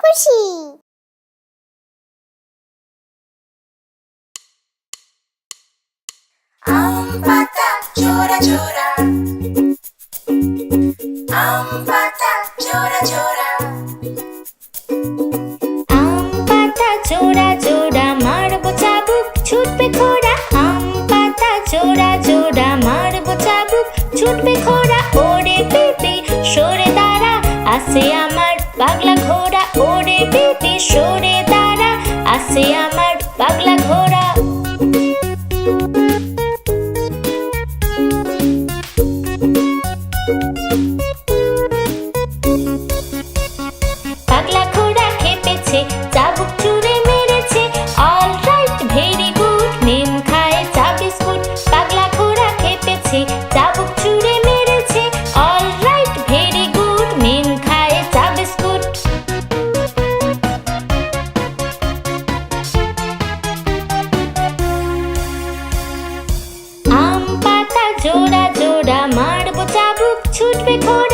খুশি। আম পাতা জোড়া জোড়া, আম পাতা জোড়া জোড়া, আম পাতা জোড়া জোড়া মারবো চাবুক ছুটবে ঘোড়া। আম পাতা জোড়া জোড়া মারবো চাবুক ছুটবে ঘোড়া। ওরে পিপি সরে দাঁড়া আসে আমার পাগলা ঘোড়া। ওরে পিপি সরে দাঁড়া আসে আমার পাগলা ঘোড়া। পাগলা ঘোড়া খেপেছে চাবুক ছুঁড়ে মেরেছে। অল রাইট ভেরি গুড মেম খায় চা বিস্কুট। পাগলা ঘোড়া খেপেছে চাবুক ছুঁড়ে মেরেছে। অল রাইট ভেরি গুড মেম খায় চা বিস্কুট। আম পাতা জোড়া জোড়া মারবো চাবুক ছুটবে ঘোড়া।